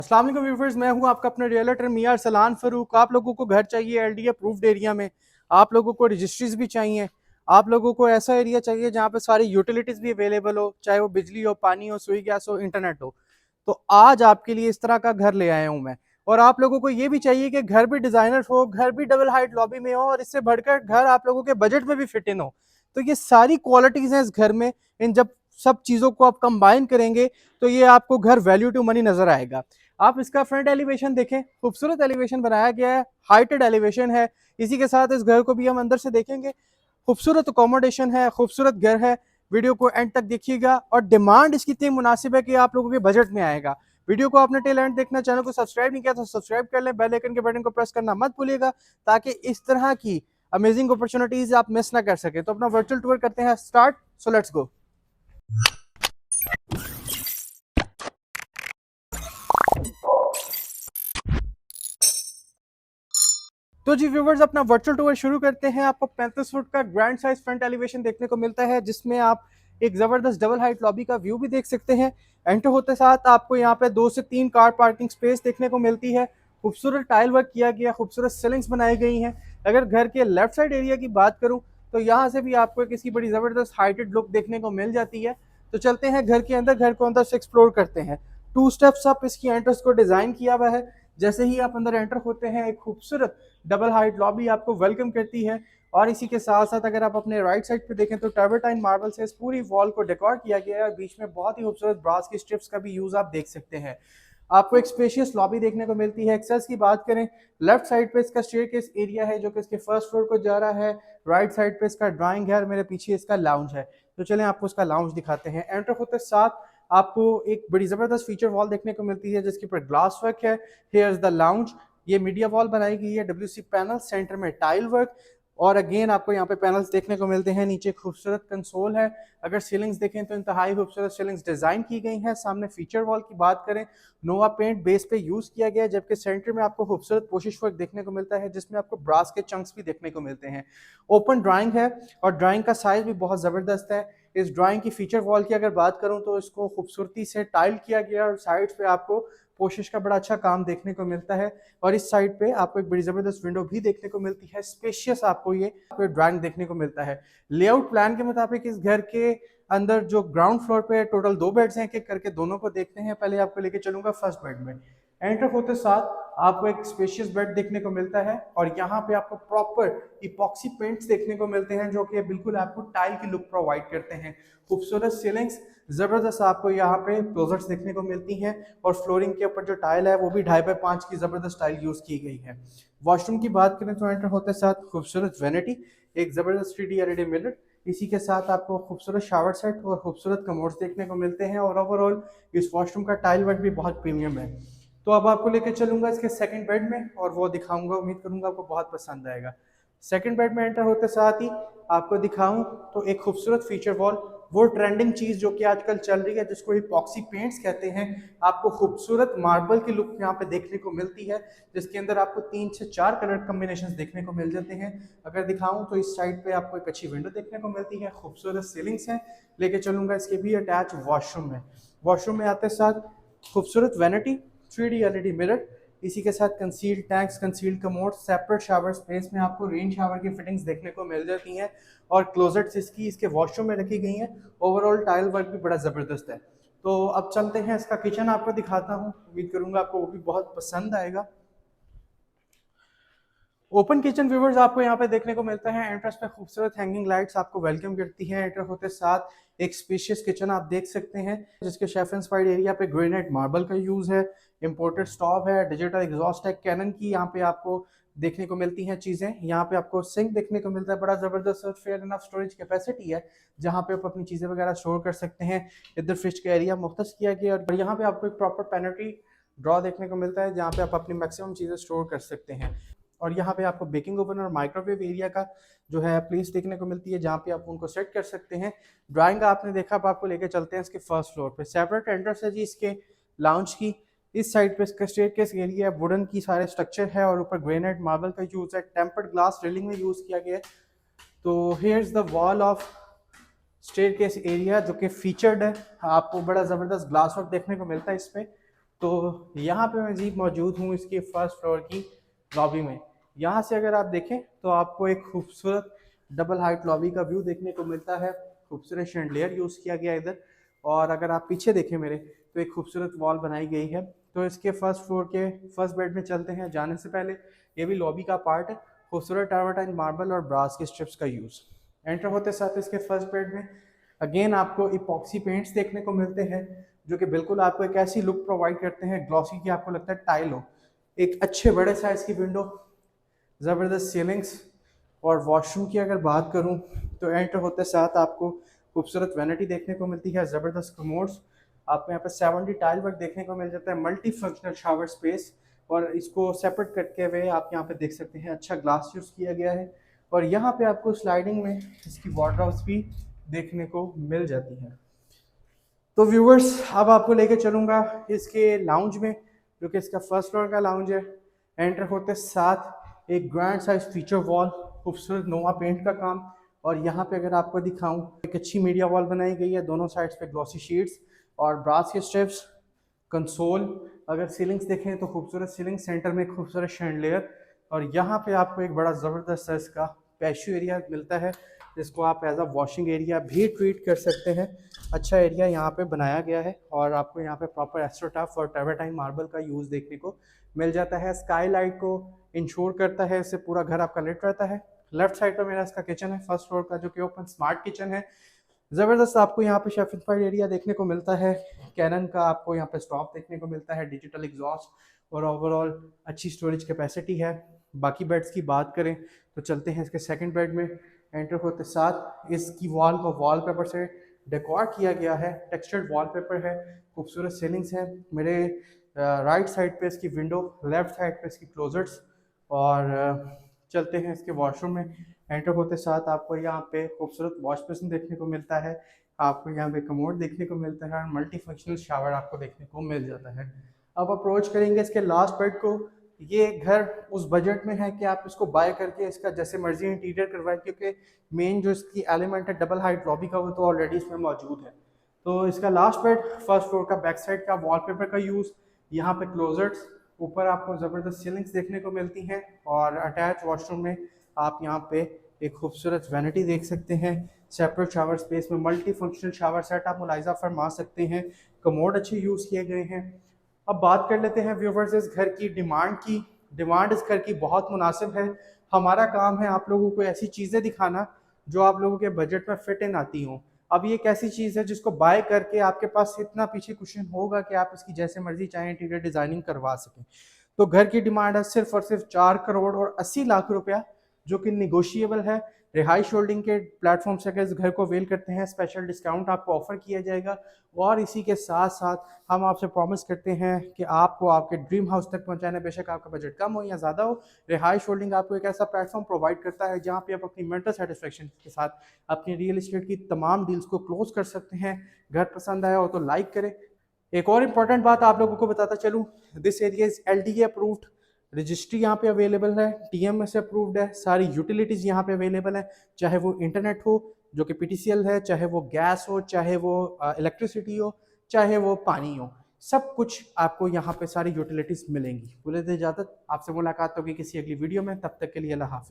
अस्सलाम वालेकुम व्यूअर्स, मैं हूं आपका अपना रियल्टर मियां अरसलान फारूक। आप लोगों को घर चाहिए एलडी अप्रूव्ड एरिया में, आप लोगों को रजिस्ट्रीज भी चाहिए, आप लोगों को ऐसा एरिया चाहिए जहां पे सारी यूटिलिटीज भी अवेलेबल हो, चाहे वो बिजली हो, पानी हो, सुई गैस हो, इंटरनेट हो। तो आज आपके लिए इस तरह का घर ले आया हूं मैं। और आप लोगों को ये भी चाहिए कि घर भी डिजाइनर हो, घर भी डबल हाइट लॉबी में हो, और इससे बढ़कर घर आप लोगों के बजट में भी फिट इन हो। तो ये सारी क्वालिटीज हैं इस घर में। इन जब सब चीजों को आप कंबाइन करेंगे तो ये आपको घर वैल्यू टू मनी नजर आएगा। आप इसका फ्रंट एलिवेशन देखें, खूबसूरत एलिवेशन बनाया गया है, हाइटेड एलिवेशन है। इसी के साथ इस घर को भी हम अंदर से देखेंगे, खूबसूरत अकोमोडेशन है, खूबसूरत घर है। वीडियो को एंड तक देखिएगा, और डिमांड इसकी इतनी मुनासिब है कि आप लोगों के बजट में आएगा। वीडियो को आपने टेल एंड देखना, चैनल को सब्सक्राइब नहीं किया तो सब्सक्राइब कर लें, बेल आइकन के बटन को प्रेस करना मत भूलिएगा, ताकि इस तरह की अमेजिंग अपॉर्चुनिटीज आप मिस ना कर सके। तो अपना वर्चुअल टूर करते हैं स्टार्ट, सो लेट्स गो। तो जी व्यूवर्स, अपना वर्चुअल टूर शुरू करते हैं। आपको 35 फुट का ग्रैंड साइज फ्रंट एलिवेशन देखने को मिलता है, जिसमें आप एक जबरदस्त डबल हाइट लॉबी का व्यू भी देख सकते हैं। एंटर होते साथ आपको यहाँ पे 2 से 3 कार पार्किंग स्पेस देखने को मिलती है। खूबसूरत टाइल वर्क किया गया, खूबसूरत सीलिंग्स बनाई गई हैं। अगर घर के लेफ्ट साइड एरिया की बात करूँ तो यहाँ से भी आपको किसी बड़ी जबरदस्त हाइटेड लुक देखने को मिल जाती है। तो चलते हैं घर के अंदर, घर को अंदर से एक्सप्लोर करते हैं। 2 स्टेप्स अप इसकी एंट्रेंस को डिजाइन किया हुआ है। जैसे ही आप अंदर एंटर होते हैं, एक खूबसूरत डबल हाइट लॉबी आपको वेलकम करती है। और इसी के साथ साथ अगर आप अपने राइट साइड पे देखें तो टर्बेटाइन मार्बल से इस पूरी वॉल को डेकोर किया गया है, और बीच में बहुत ही खूबसूरत ब्रास की स्ट्रिप्स का भी यूज आप देख सकते हैं। आपको एक स्पेशियस लॉबी देखने को मिलती है। एक्सेस की बात करें, लेफ्ट साइड पे इसका स्टेयरकेस एरिया है जो कि इसके फर्स्ट फ्लोर को जा रहा है। राइट साइड पे इसका ड्राइंग है, और मेरे पीछे इसका लाउंज है। तो चलें आपको इसका लाउंज दिखाते हैं। एंटर होते साथ आपको एक बड़ी जबरदस्त फीचर वॉल देखने को मिलती है, जिसके ऊपर ग्लास वर्क है। Here is the lounge. ये मीडिया वॉल बनाई गई है, डब्ल्यूसी पैनल, सेंटर में टाइल वर्क, और अगेन आपको यहाँ पे पैनल्स देखने को मिलते हैं। नीचे खूबसूरत कंसोल है। अगर सीलिंग्स देखें तो इंतहाई खूबसूरत सीलिंग्स डिजाइन की गई हैं। सामने फीचर वॉल की बात करें, नोवा पेंट बेस पे यूज किया गया है, जबकि सेंटर में आपको खूबसूरत पोशिश वर्क देखने को मिलता है, जिसमें आपको ब्रास के चंक्स भी देखने को मिलते हैं। ओपन ड्राइंग है, और ड्राइंग का साइज भी बहुत जबरदस्त है। इस ड्राइंग की फीचर वॉल की अगर बात करूं तो इसको खूबसूरती से टाइल किया गया, और साइड पे आपको पोशिश का बड़ा अच्छा काम देखने को मिलता है। और इस साइड पे आपको एक बड़ी जबरदस्त विंडो भी देखने को मिलती है। स्पेशियस आपको ये ड्राइंग देखने को मिलता है। लेआउट प्लान के मुताबिक इस घर के अंदर जो ग्राउंड फ्लोर पे टोटल 2 बेड्स हैं, एक करके दोनों को देखते हैं। पहले आपको लेके चलूंगा फर्स्ट बेड में। एंटर होते साथ आपको एक स्पेशियस बेड देखने को मिलता है, और यहाँ पे आपको प्रॉपर इपॉक्सी पेंट्स देखने को मिलते हैं, जो कि बिल्कुल आपको टाइल की लुक प्रोवाइड करते हैं। खूबसूरत सीलिंग्स, जबरदस्त आपको यहाँ पे क्लोजट्स देखने को मिलती हैं, और फ्लोरिंग के ऊपर जो टाइल है वो भी 2.5x5 की जबरदस्त टाइल यूज की गई है। वॉशरूम की बात करें तो एंटर होते साथ खूबसूरत वेनिटी, एक जबरदस्त 3D एलईडी मिरर, इसी के साथ आपको खूबसूरत शावर सेट और खूबसूरत कमोड्स देखने को मिलते हैं। और ओवरऑल इस वॉशरूम का टाइल वर्क भी बहुत प्रीमियम है। तो अब आपको लेकर चलूंगा इसके सेकंड बेड में, और वो दिखाऊंगा, उम्मीद करूंगा आपको बहुत पसंद आएगा। सेकंड बेड में एंटर होते साथ ही आपको दिखाऊं तो एक खूबसूरत फीचर वॉल, वो ट्रेंडिंग चीज जो कि आजकल चल रही है, जिसको इपॉक्सी पेंट्स कहते हैं। आपको खूबसूरत मार्बल की लुक यहाँ पे देखने को मिलती है, जिसके अंदर आपको 3 से 4 कलर कॉम्बिनेशन देखने को मिल जाते हैं। अगर दिखाऊं तो इस साइड पे आपको एक अच्छी विंडो देखने को मिलती है, खूबसूरत सीलिंग्स हैं। लेके चलूंगा इसके भी अटैच वॉशरूम में। वॉशरूम में आते साथ खूबसूरत वैनिटी, 3D एलईडी मिरर, इसी के साथ concealed tanks, concealed commode, separate shower space में आपको रेन शावर की फिटिंग्स देखने को मिल जाती हैं, और क्लोजेट्स इसकी इसके वॉशरूम में रखी गई हैं। ओवरऑल टाइल वर्क भी बड़ा ज़बरदस्त है। तो अब चलते हैं, इसका किचन आपको दिखाता हूँ, उम्मीद करूँगा आपको वो भी बहुत पसंद आएगा। ओपन किचन व्यूवर्स आपको यहाँ पे देखने को मिलता है। एंट्रेंस पे खूबसूरत हैंगिंग लाइट्स आपको वेलकम करती है। एंटर होते साथ एक स्पेशियस किचन आप देख सकते हैं, जिसके शेफ एंड स्पाइड एरिया पे ग्रेनाइट मार्बल का यूज है। इंपोर्टेड स्टोव है, डिजिटल एग्जॉस्ट है कैनन की, यहाँ पे आपको देखने को मिलती हैं चीजें। यहाँ पे आपको सिंक देखने को मिलता है, बड़ा जबरदस्त फेयर इनफ स्टोरेज कैपेसिटी है, जहाँ पे आप अपनी चीजें वगैरह स्टोर कर सकते हैं। इधर फ्रिज का एरिया मुख्तस किया गया, और यहाँ पे आपको एक प्रॉपर पेनिट्री ड्रॉ देखने को मिलता है, जहाँ पे आप अपनी मैक्सिमम चीजें स्टोर कर सकते हैं। और यहाँ पे आपको बेकिंग ओवन और माइक्रोवेव एरिया का जो है प्लेस देखने को मिलती है, जहाँ पे आप उनको सेट कर सकते हैं। ड्राइंग आपने देखा, अब आपको लेके चलते हैं इसके फर्स्ट फ्लोर पे। सेपरेट एंट्रेंस है जी इसके लाउंज की। इस साइड पे इसका स्टेयरकेस एरिया है, वुडन की सारे स्ट्रक्चर है, और ऊपर ग्रेनाइट मार्बल का यूज है, टेम्पर्ड ग्लास रेलिंग में यूज किया गया है। तो here's the wall of staircase area, जो कि फीचर्ड है। आपको बड़ा जबरदस्त ग्लास वर्क देखने को मिलता है इसमें। तो यहाँ पे मैं जी मौजूद हूँ इसके फर्स्ट फ्लोर की लॉबी में। यहाँ से अगर आप देखें तो आपको एक खूबसूरत डबल हाइट लॉबी का व्यू देखने को मिलता है। खूबसूरत शैंडलियर यूज़ किया गया इधर, और अगर आप पीछे देखें मेरे तो एक खूबसूरत वॉल बनाई गई है। तो इसके फर्स्ट फ्लोर के फर्स्ट बेड में चलते हैं। जाने से पहले ये भी लॉबी का पार्ट है। खूबसूरत टावरटाइन मार्बल और ब्रास के स्ट्रिप्स का यूज़। एंटर होते साथ इसके फर्स्ट बेड में अगेन आपको इपॉक्सी पेंट्स देखने को मिलते हैं, जो कि बिल्कुल आपको एक ऐसी लुक प्रोवाइड करते हैं ग्लॉसी की आपको लगता है टाइल हो। एक अच्छे बड़े साइज़ की विंडो, ज़बरदस्त सीलिंग्स, और वॉशरूम की अगर बात करूं तो एंटर होते साथ आपको खूबसूरत वैनिटी देखने को मिलती है, ज़बरदस्त कमोड्स। आपको यहाँ पे 70 टाइल वर्क देखने को मिल जाता है, मल्टी फंक्शनल शावर स्पेस, और इसको सेपरेट करके हुए आप यहाँ पे देख सकते हैं अच्छा ग्लास यूज़ किया गया है। और यहाँ पे आपको स्लाइडिंग में इसकी वार्डरोब्स भी देखने को मिल जाती है। तो व्यूवर्स अब आपको लेके चलूँगा इसके लाउंज में, जो कि इसका फर्स्ट फ्लोर का लाउंज है। एंटर होते साथ एक ग्रैंड साइज फीचर वॉल, खूबसूरत नोवा पेंट का काम, और यहाँ पे अगर आपको दिखाऊं एक अच्छी मीडिया वॉल बनाई गई है, दोनों साइड्स पे ग्लॉसी शीट्स और ब्रास के स्ट्रिप्स, कंसोल। अगर सीलिंग्स देखें तो खूबसूरत सीलिंग, सेंटर में खूबसूरत शैंडलियर, और यहाँ पे आपको एक बड़ा ज़बरदस्त साइज का पैशू एरिया मिलता है, जिसको आप एज अ वॉशिंग एरिया भी ट्रीट कर सकते हैं। अच्छा एरिया यहाँ पे बनाया गया है, और आपको यहाँ पे प्रॉपर एस्ट्रोटर्फ और टावरटाइन मार्बल का यूज़ देखने को मिल जाता है। स्काई लाइट को इंश्योर करता है, इससे पूरा घर आपका लिट रहता है। लेफ्ट साइड पर मेरा इसका किचन है फर्स्ट फ्लोर का, जो कि ओपन स्मार्ट किचन है। ज़बरदस्त आपको यहाँ पे शेफिफाइड एरिया देखने को मिलता है। कैनन का आपको यहाँ पे स्टॉप देखने को मिलता है, डिजिटल एग्जॉस्ट, और ओवरऑल अच्छी स्टोरेज कैपेसिटी है। बाकी बेड्स की बात करें तो चलते हैं इसके सेकंड बेड में। एंटर होते साथ इसकी वॉल को वॉलपेपर से डेकोर किया गया है, टेक्सचर्ड वॉलपेपर है, खूबसूरत सीलिंग्स हैं। मेरे राइट साइड पे इसकी विंडो, लेफ्ट साइड पे इसकी क्लोजट्स, और चलते हैं इसके वॉशरूम में। एंटर होते साथ आपको यहाँ पे खूबसूरत वॉश बेसिन देखने को मिलता है, आपको यहाँ पे कमोड देखने को मिलता है, और मल्टी फंक्शनल शावर आपको देखने को मिल जाता है। अब अप्रोच करेंगे इसके लास्ट बेड को। ये घर उस बजट में है कि आप इसको बाय करके इसका जैसे मर्जी इंटीरियर करवाएं, क्योंकि मेन जो इसकी एलिमेंट है डबल हाइट लॉबी का, वो तो ऑलरेडी इसमें मौजूद है। तो इसका लास्ट बेड फर्स्ट फ्लोर का, बैक साइड का वॉलपेपर का यूज़, यहाँ पे क्लोजट्स, ऊपर आपको ज़बरदस्त सीलिंग्स देखने को मिलती हैं, और अटैच वॉशरूम में आप यहाँ पे एक खूबसूरत वैनिटी देख सकते हैं। सेपरेट शावर स्पेस में मल्टी फंक्शनल शावर सेट आप मुलाहिजा फरमा सकते हैं। कमोड अच्छे यूज़ किए गए हैं। अब बात कर लेते हैं व्यूवर्स इस घर की डिमांड की। डिमांड इस घर की बहुत मुनासिब है। हमारा काम है आप लोगों को ऐसी चीज़ें दिखाना जो आप लोगों के बजट में फिट इन आती हों। अब ये एक ऐसी चीज़ है जिसको बाय करके आपके पास इतना पीछे कुशन होगा कि आप इसकी जैसे मर्जी चाहें इंटीरियर डिज़ाइनिंग करवा सकें। तो घर की डिमांड है सिर्फ और सिर्फ 4 करोड़ और 80 लाख रुपया, जो कि निगोशिएबल है। रिहाइश होल्डिंग के प्लेटफॉर्म से अगर इस घर को अवेल करते हैं, स्पेशल डिस्काउंट आपको ऑफर किया जाएगा। और इसी के साथ साथ हम आपसे प्रॉमिस करते हैं कि आपको आपके ड्रीम हाउस तक पहुंचाना, बेशक आपका बजट कम हो या ज़्यादा हो, रिहाइश होल्डिंग आपको एक ऐसा प्लेटफॉर्म प्रोवाइड करता है जहां पे आप अपनी मेंटल सेटिस्फेक्शन के साथ अपनी रियल एस्टेट की तमाम डील्स को क्लोज कर सकते हैं। घर पसंद आया हो तो लाइक करें। एक और इम्पॉर्टेंट बात आप लोगों को बताता चलूँ, this area is LDA approved, registry यहाँ पे अवेलेबल है, TMS अप्रूव्ड है, सारी यूटिलिटीज़ यहाँ पे अवेलेबल है, चाहे वो इंटरनेट हो जो कि PTCL है, चाहे वो गैस हो, चाहे वो इलेक्ट्रिसिटी हो, चाहे वो पानी हो, सब कुछ आपको यहाँ पे सारी यूटिलिटीज़ मिलेंगी। बोले दे इजाज़त, आपसे मुलाकात होगी किसी अगली वीडियो में, तब तक के लिए अल्लाह हाफिज़।